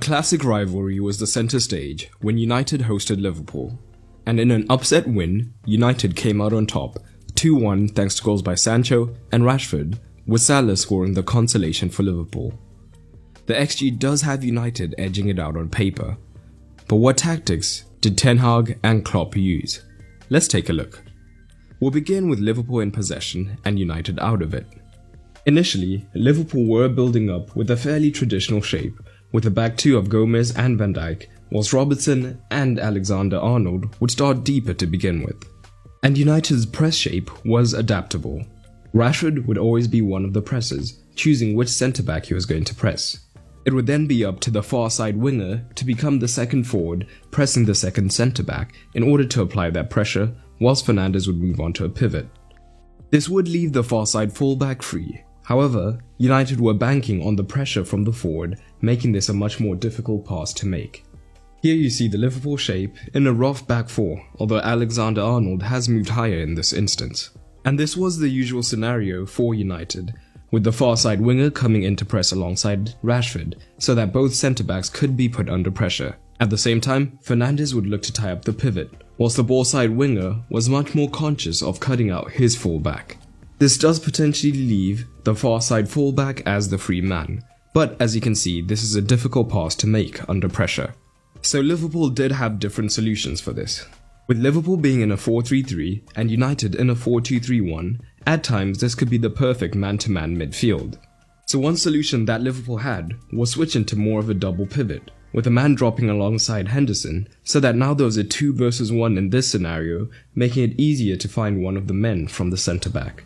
classic rivalry was the centre stage when United hosted Liverpool, and in an upset win, United came out on top 2-1 thanks to goals by Sancho and Rashford, with Salah scoring the consolation for Liverpool. The XG does have United edging it out on paper, but what tactics did Ten Hag and Klopp use? Let's take a look. We'll begin with Liverpool in possession and United out of it. Initially, Liverpool were building up with a fairly traditional shape, with a back two of Gomez and Van Dijk, whilst Robertson and Alexander-Arnold would start deeper to begin with. And United's press shape was adaptable. Rashford would always be one of the pressers, choosing which centre-back he was going to press. It would then be up to the far side winger to become the second forward, pressing the second centre-back in order to apply that pressure, whilst Fernandes would move on to a pivot. This would leave the far side fullback free. However, United were banking on the pressure from the forward, making this a much more difficult pass to make. Here you see the Liverpool shape in a rough back four, although Alexander-Arnold has moved higher in this instance. And this was the usual scenario for United, with the far side winger coming in to press alongside Rashford, so that both centre-backs could be put under pressure. At the same time, Fernandes would look to tie up the pivot, whilst the ball side winger was much more conscious of cutting out his fullback. This does potentially leave the far side fullback as the free man, but as you can see, this is a difficult pass to make under pressure. So Liverpool did have different solutions for this. With Liverpool being in a 4-3-3 and United in a 4-2-3-1, at times this could be the perfect man-to-man midfield. So one solution that Liverpool had was switch into more of a double pivot, with a man dropping alongside Henderson, so that now there was a 2 versus 1 in this scenario, making it easier to find one of the men from the centre-back.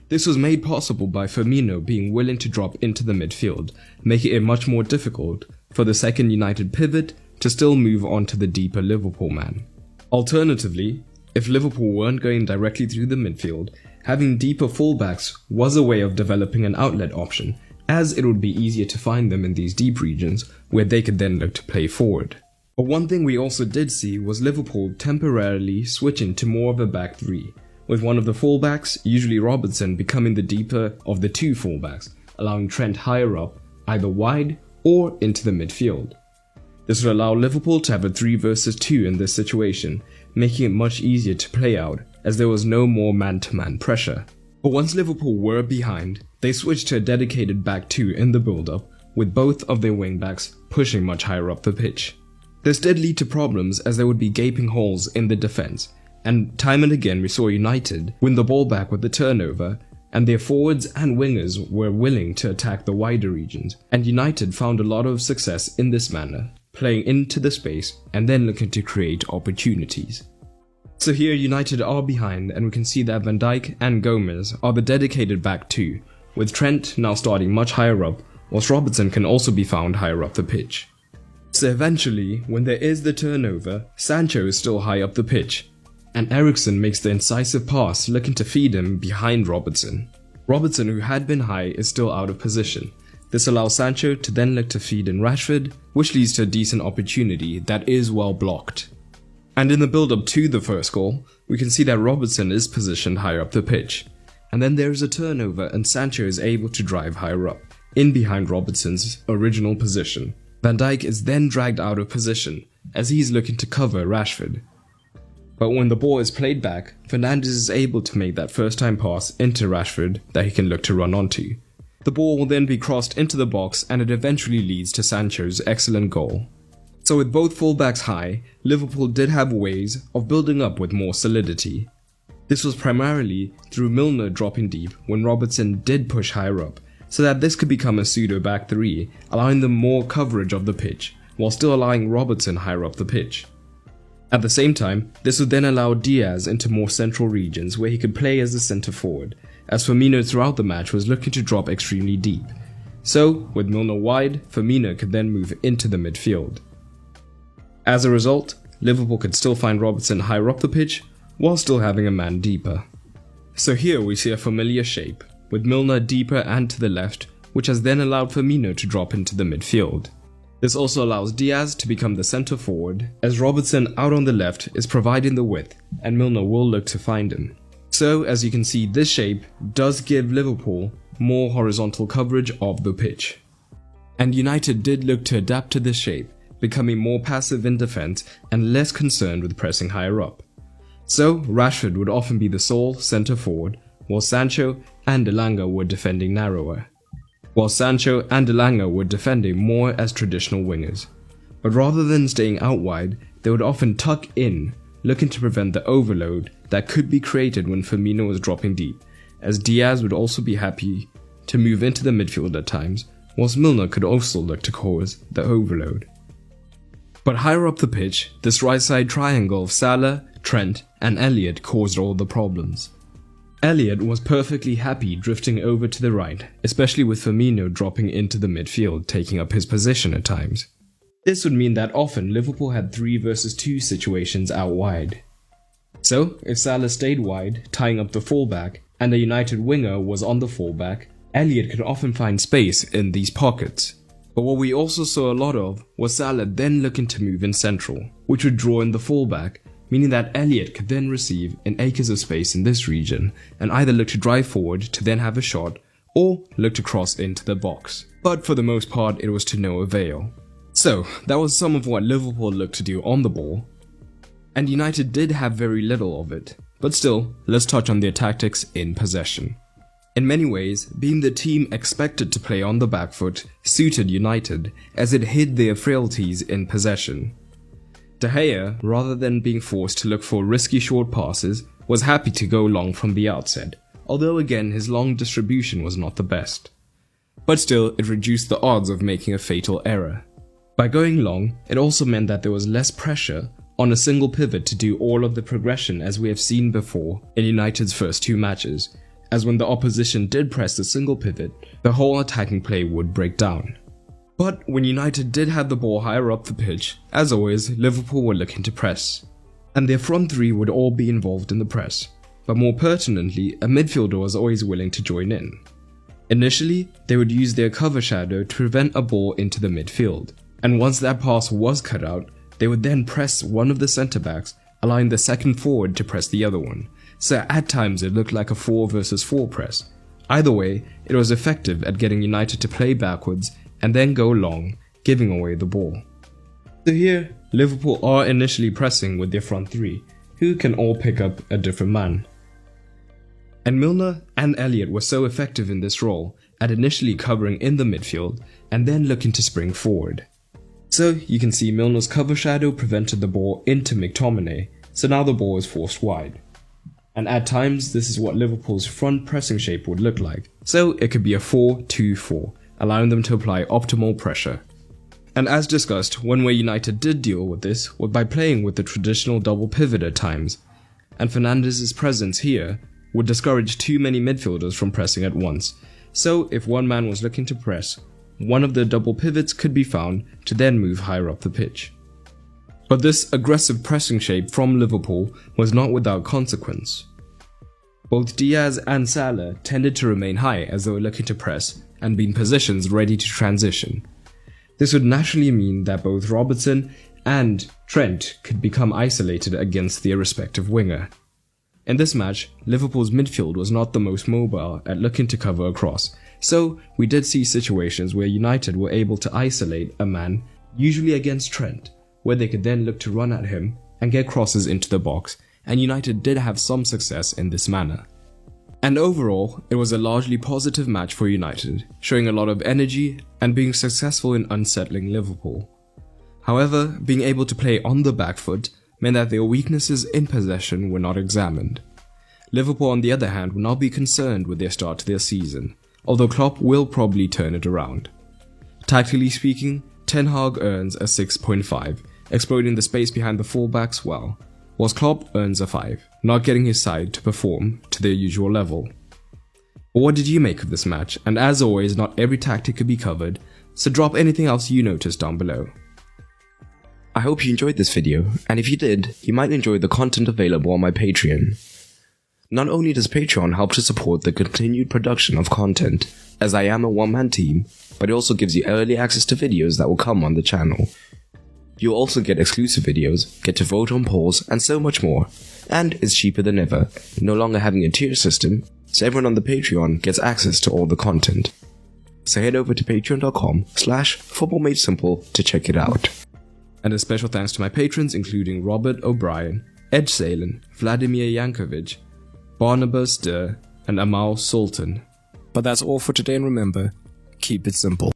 This was made possible by Firmino being willing to drop into the midfield, making it much more difficult for the second United pivot to still move on to the deeper Liverpool man. Alternatively, if Liverpool weren't going directly through the midfield, having deeper fullbacks was a way of developing an outlet option, as it would be easier to find them in these deep regions where they could then look to play forward. But one thing we also did see was Liverpool temporarily switching to more of a back three, with one of the fullbacks, usually Robertson, becoming the deeper of the two fullbacks, allowing Trent higher up, either wide or into the midfield. This would allow Liverpool to have a 3 versus 2 in this situation, making it much easier to play out as there was no more man-to-man pressure. But once Liverpool were behind, they switched to a dedicated back 2 in the build-up, with both of their wing-backs pushing much higher up the pitch. This did lead to problems as there would be gaping holes in the defence, and time and again we saw United win the ball back with the turnover, and their forwards and wingers were willing to attack the wider regions, and United found a lot of success in this manner, playing into the space and then looking to create opportunities. So here United are behind, and we can see that Van Dijk and Gomez are the dedicated back two, with Trent now starting much higher up, whilst Robertson can also be found higher up the pitch. So eventually, when there is the turnover, Sancho is still high up the pitch, and Eriksen makes the incisive pass looking to feed him behind Robertson. Robertson, who had been high, is still out of position. This allows Sancho to then look to feed in Rashford, which leads to a decent opportunity that is well blocked. And in the build-up to the first goal, we can see that Robertson is positioned higher up the pitch. And then there is a turnover and Sancho is able to drive higher up, in behind Robertson's original position. Van Dijk is then dragged out of position, as he's looking to cover Rashford. But when the ball is played back, Fernandes is able to make that first time pass into Rashford that he can look to run onto. The ball will then be crossed into the box and it eventually leads to Sancho's excellent goal. So with both fullbacks high, Liverpool did have ways of building up with more solidity. This was primarily through Milner dropping deep when Robertson did push higher up, so that this could become a pseudo back three, allowing them more coverage of the pitch, while still allowing Robertson higher up the pitch. At the same time, this would then allow Diaz into more central regions where he could play as a centre forward, as Firmino throughout the match was looking to drop extremely deep. So, with Milner wide, Firmino could then move into the midfield. As a result, Liverpool could still find Robertson higher up the pitch, while still having a man deeper. So here we see a familiar shape, with Milner deeper and to the left, which has then allowed Firmino to drop into the midfield. This also allows Diaz to become the centre forward, as Robertson out on the left is providing the width, and Milner will look to find him. So as you can see, this shape does give Liverpool more horizontal coverage of the pitch. And United did look to adapt to this shape, becoming more passive in defence and less concerned with pressing higher up. So Rashford would often be the sole centre forward, while Sancho and Elanga were defending narrower. More as traditional wingers. But rather than staying out wide, they would often tuck in, looking to prevent the overload that could be created when Firmino was dropping deep, as Diaz would also be happy to move into the midfield at times, whilst Milner could also look to cause the overload. But higher up the pitch, this right side triangle of Salah, Trent and Elliott caused all the problems. Elliott was perfectly happy drifting over to the right, especially with Firmino dropping into the midfield, taking up his position at times. This would mean that often Liverpool had 3 versus 2 situations out wide. So, if Salah stayed wide, tying up the fullback, and a United winger was on the fullback, Elliott could often find space in these pockets. But what we also saw a lot of was Salah then looking to move in central, which would draw in the fullback, meaning that Elliott could then receive an acres of space in this region and either look to drive forward to then have a shot or look to cross into the box. But for the most part it was to no avail. So that was some of what Liverpool looked to do on the ball, and United did have very little of it, but still, let's touch on their tactics in possession. In many ways, being the team expected to play on the back foot suited United as it hid their frailties in possession. De Gea, rather than being forced to look for risky short passes, was happy to go long from the outset, although again his long distribution was not the best. But still, it reduced the odds of making a fatal error. By going long, it also meant that there was less pressure on a single pivot to do all of the progression as we have seen before in United's first 2 matches, as when the opposition did press the single pivot, the whole attacking play would break down. But when United did have the ball higher up the pitch, as always, Liverpool were looking to press. And their front 3 would all be involved in the press, but more pertinently, a midfielder was always willing to join in. Initially, they would use their cover shadow to prevent a ball into the midfield, and once that pass was cut out, they would then press one of the centre backs, allowing the second forward to press the other one, so at times it looked like a 4 versus 4 press. Either way, it was effective at getting United to play backwards and then go long, giving away the ball. So here, Liverpool are initially pressing with their front 3, who can all pick up a different man. And Milner and Elliott were so effective in this role at initially covering in the midfield and then looking to spring forward. So you can see Milner's cover shadow prevented the ball into McTominay, so now the ball is forced wide. And at times this is what Liverpool's front pressing shape would look like, so it could be a 4-2-4. Allowing them to apply optimal pressure. And as discussed, one way United did deal with this was by playing with the traditional double pivot at times, and Fernandez's presence here would discourage too many midfielders from pressing at once, so if one man was looking to press, one of the double pivots could be found to then move higher up the pitch. But this aggressive pressing shape from Liverpool was not without consequence. Both Diaz and Salah tended to remain high as they were looking to press and be in positions ready to transition. This would naturally mean that both Robertson and Trent could become isolated against their respective winger. In this match, Liverpool's midfield was not the most mobile at looking to cover across, so we did see situations where United were able to isolate a man, usually against Trent, where they could then look to run at him and get crosses into the box, and United did have some success in this manner. And overall, it was a largely positive match for United, showing a lot of energy and being successful in unsettling Liverpool. However, being able to play on the back foot meant that their weaknesses in possession were not examined. Liverpool, on the other hand, will not be concerned with their start to their season, although Klopp will probably turn it around. Tactically speaking, Ten Hag earns a 6.5, exploiting the space behind the fullbacks well, whilst Klopp earns a 5, not getting his side to perform to their usual level. But what did you make of this match? And as always, not every tactic could be covered, so drop anything else you noticed down below. I hope you enjoyed this video, and if you did, you might enjoy the content available on my Patreon. Not only does Patreon help to support the continued production of content, as I am a one-man team, but it also gives you early access to videos that will come on the channel. You'll also get exclusive videos, get to vote on polls, and so much more. And it's cheaper than ever, no longer having a tier system, so everyone on the Patreon gets access to all the content. So head over to patreon.com/footballmadesimple to check it out. And a special thanks to my patrons including Robert O'Brien, Ed Salen, Vladimir Yankovic, Barnabas Durr, and Amal Sultan. But that's all for today, and remember, keep it simple.